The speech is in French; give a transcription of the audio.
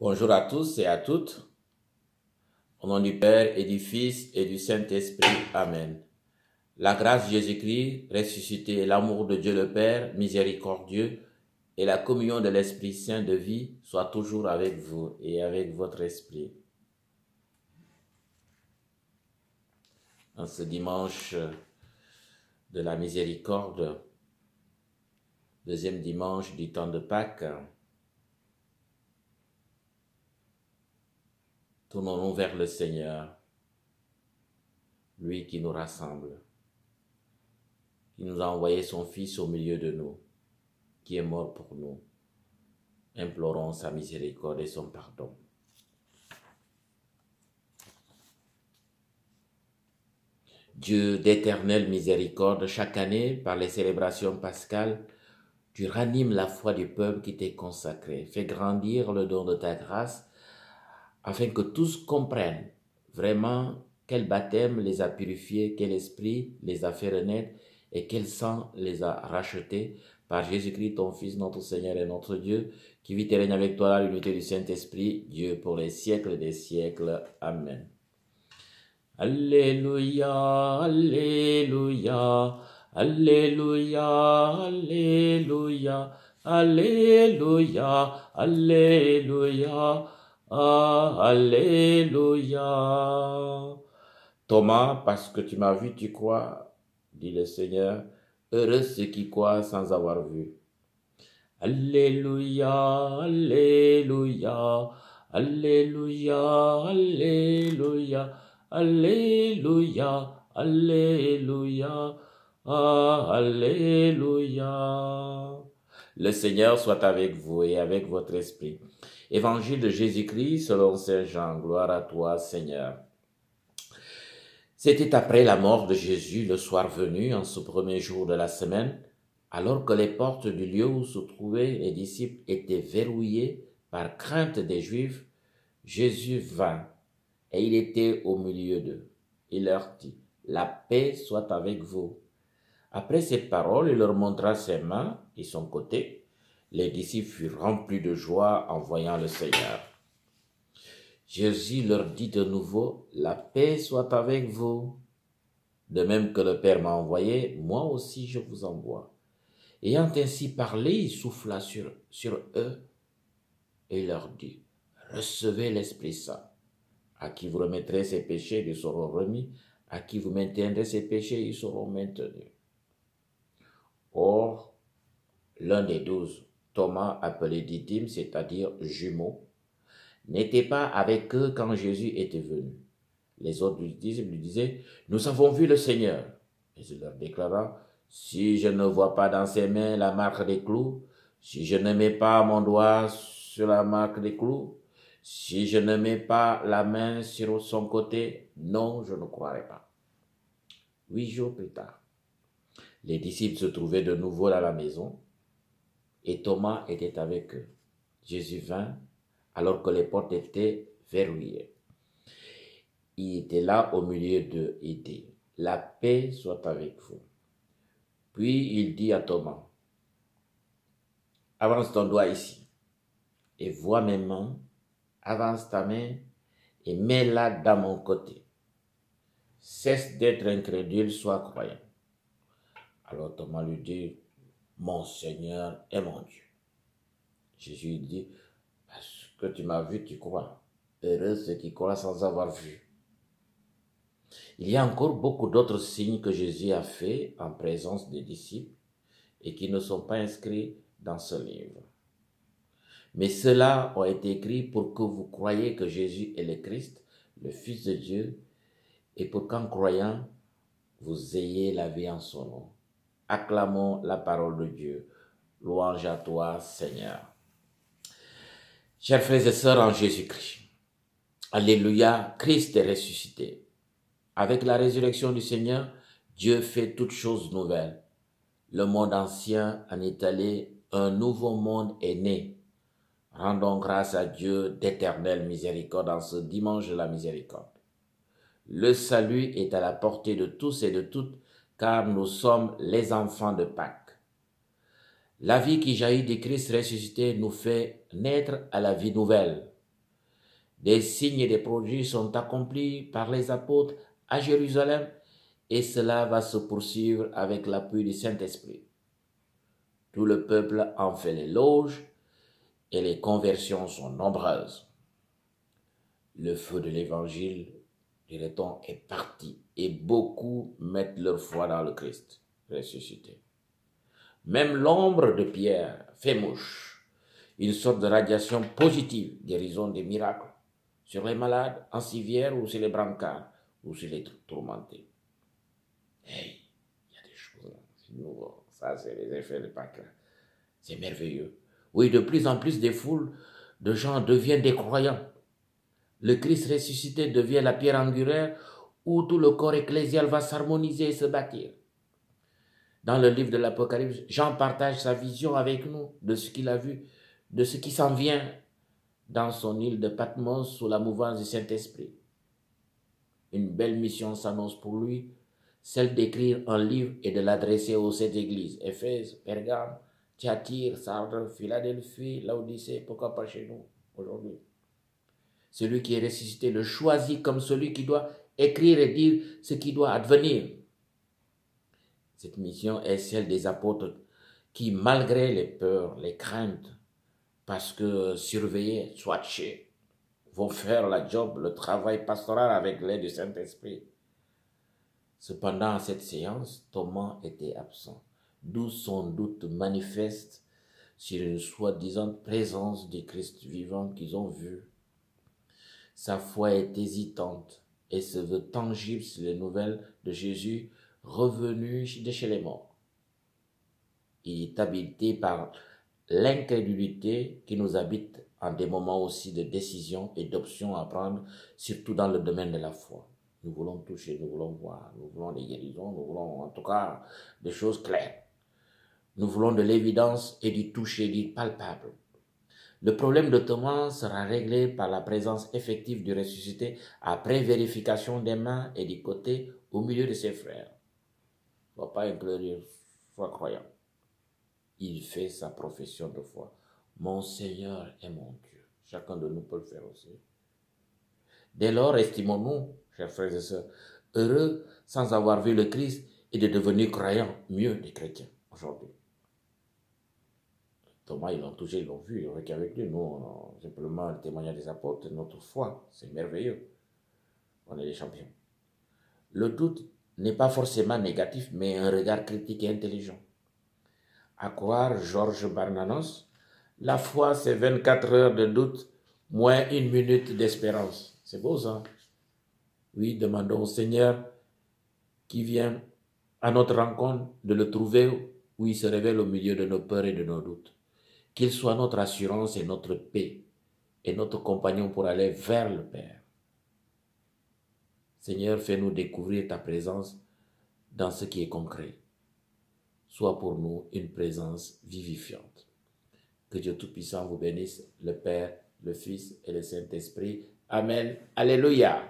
Bonjour à tous et à toutes. Au nom du Père et du Fils et du Saint-Esprit. Amen. La grâce de Jésus-Christ ressuscité, l'amour de Dieu le Père miséricordieux et la communion de l'Esprit Saint de vie soient toujours avec vous et avec votre esprit. En ce dimanche de la miséricorde, deuxième dimanche du temps de Pâques, tournons-nous vers le Seigneur, lui qui nous rassemble, qui nous a envoyé son Fils au milieu de nous, qui est mort pour nous. Implorons sa miséricorde et son pardon. Dieu d'éternelle miséricorde, chaque année, par les célébrations pascales, tu ranimes la foi du peuple qui t'est consacré. Fais grandir le don de ta grâce, afin que tous comprennent vraiment quel baptême les a purifiés, quel esprit les a fait renaître et quel sang les a rachetés par Jésus-Christ, ton Fils, notre Seigneur et notre Dieu, qui vit et règne avec toi à l'unité du Saint-Esprit, Dieu pour les siècles des siècles. Amen. Alléluia, Alléluia, Alléluia, Alléluia, Alléluia, Alléluia, Alléluia. Thomas, parce que tu m'as vu, tu crois, dit le Seigneur. Heureux ceux qui croient sans avoir vu. Alléluia, Alléluia, Alléluia, Alléluia, Alléluia, Alléluia, Alléluia. Le Seigneur soit avec vous et avec votre esprit. Évangile de Jésus-Christ selon Saint Jean. Gloire à toi, Seigneur. C'était après la mort de Jésus, le soir venu, en ce premier jour de la semaine, alors que les portes du lieu où se trouvaient les disciples étaient verrouillées par crainte des Juifs, Jésus vint et il était au milieu d'eux. Il leur dit, « La paix soit avec vous. » Après ces paroles, il leur montra ses mains et son côté. Les disciples furent remplis de joie en voyant le Seigneur. Jésus leur dit de nouveau, « La paix soit avec vous. De même que le Père m'a envoyé, moi aussi je vous envoie. » Ayant ainsi parlé, il souffla sur eux et leur dit, « Recevez l'Esprit Saint. À qui vous remettrez ses péchés, ils seront remis. À qui vous maintiendrez ses péchés, ils seront maintenus. » Or, l'un des 12, Thomas, appelé Didyme, c'est-à-dire jumeau, n'était pas avec eux quand Jésus était venu. Les autres disciples lui disaient, « Nous avons vu le Seigneur. » Et il leur déclara, « Si je ne vois pas dans ses mains la marque des clous, si je ne mets pas mon doigt sur la marque des clous, si je ne mets pas la main sur son côté, non, je ne croirai pas. » 8 jours plus tard, les disciples se trouvaient de nouveau dans la maison et Thomas était avec eux. Jésus vint alors que les portes étaient verrouillées. Il était là au milieu d'eux et dit, « La paix soit avec vous. » Puis il dit à Thomas, « Avance ton doigt ici et vois mes mains, avance ta main et mets-la dans mon côté. Cesse d'être incrédule, sois croyant. » Alors Thomas lui dit, « Mon Seigneur et mon Dieu. » Jésus dit, « Parce que tu m'as vu, tu crois. Heureux ceux qui croient sans avoir vu. » Il y a encore beaucoup d'autres signes que Jésus a faits en présence des disciples et qui ne sont pas inscrits dans ce livre. Mais ceux-là ont été écrits pour que vous croyiez que Jésus est le Christ, le Fils de Dieu, et pour qu'en croyant, vous ayez la vie en son nom. Acclamons la parole de Dieu. Louange à toi, Seigneur. Chers frères et sœurs en Jésus-Christ, Alléluia, Christ est ressuscité. Avec la résurrection du Seigneur, Dieu fait toutes choses nouvelles. Le monde ancien en est allé, un nouveau monde est né. Rendons grâce à Dieu d'éternelle miséricorde en ce dimanche de la miséricorde. Le salut est à la portée de tous et de toutes, car nous sommes les enfants de Pâques. La vie qui jaillit du Christ ressuscité nous fait naître à la vie nouvelle. Des signes et des prodiges sont accomplis par les apôtres à Jérusalem et cela va se poursuivre avec l'appui du Saint-Esprit. Tout le peuple en fait l'éloge et les conversions sont nombreuses. Le feu de l'évangile, dirait-on, est parti et beaucoup mettent leur foi dans le Christ ressuscité. Même l'ombre de Pierre fait mouche, une sorte de radiation positive, guérison des miracles sur les malades, en civière ou sur les brancards ou sur les tourmentés. Hey, il y a des choses, c'est nouveau. Ça, c'est les effets de Pâques. C'est merveilleux. Oui, de plus en plus des foules de gens deviennent des croyants. Le Christ ressuscité devient la pierre angulaire où tout le corps ecclésial va s'harmoniser et se bâtir. Dans le livre de l'Apocalypse, Jean partage sa vision avec nous de ce qu'il a vu, de ce qui s'en vient dans son île de Patmos sous la mouvance du Saint-Esprit. Une belle mission s'annonce pour lui, celle d'écrire un livre et de l'adresser aux sept églises, Éphèse, Pergame, Thyatire, Sardes, Philadelphie, Laodicée, pourquoi pas chez nous aujourd'hui. Celui qui est ressuscité le choisit comme celui qui doit écrire et dire ce qui doit advenir. Cette mission est celle des apôtres qui, malgré les peurs, les craintes, parce que surveillés, swatchés, vont faire la job, le travail pastoral avec l'aide du Saint-Esprit. Cependant, à cette séance, Thomas était absent, d'où son doute manifeste sur une soi-disant présence du Christ vivant qu'ils ont vu. Sa foi est hésitante et se veut tangible sur les nouvelles de Jésus revenu de chez les morts. Il est habité par l'incrédulité qui nous habite en des moments aussi de décision et d'options à prendre, surtout dans le domaine de la foi. Nous voulons toucher, nous voulons voir, nous voulons des guérisons, nous voulons en tout cas des choses claires. Nous voulons de l'évidence et du toucher, du palpable. Le problème de Thomas sera réglé par la présence effective du ressuscité après vérification des mains et du côté au milieu de ses frères. Il ne va pas inclure, sois croyant. Il fait sa profession de foi. Mon Seigneur est mon Dieu. Chacun de nous peut le faire aussi. Dès lors, estimons-nous, chers frères et sœurs, heureux sans avoir vu le Christ et de devenir croyants, mieux des chrétiens aujourd'hui. Thomas, ils l'ont touché, ils l'ont vu, avec lui. Nous, on a simplement le témoignage des apôtres, notre foi, c'est merveilleux. On est les champions. Le doute n'est pas forcément négatif, mais un regard critique et intelligent. À croire Georges Bernanos, la foi, c'est 24 heures de doute, moins 1 minute d'espérance. C'est beau ça. Oui, demandons au Seigneur qui vient à notre rencontre de le trouver où il se révèle au milieu de nos peurs et de nos doutes. Qu'il soit notre assurance et notre paix et notre compagnon pour aller vers le Père. Seigneur, fais-nous découvrir ta présence dans ce qui est concret. Sois pour nous une présence vivifiante. Que Dieu Tout-Puissant vous bénisse, le Père, le Fils et le Saint-Esprit. Amen. Alléluia.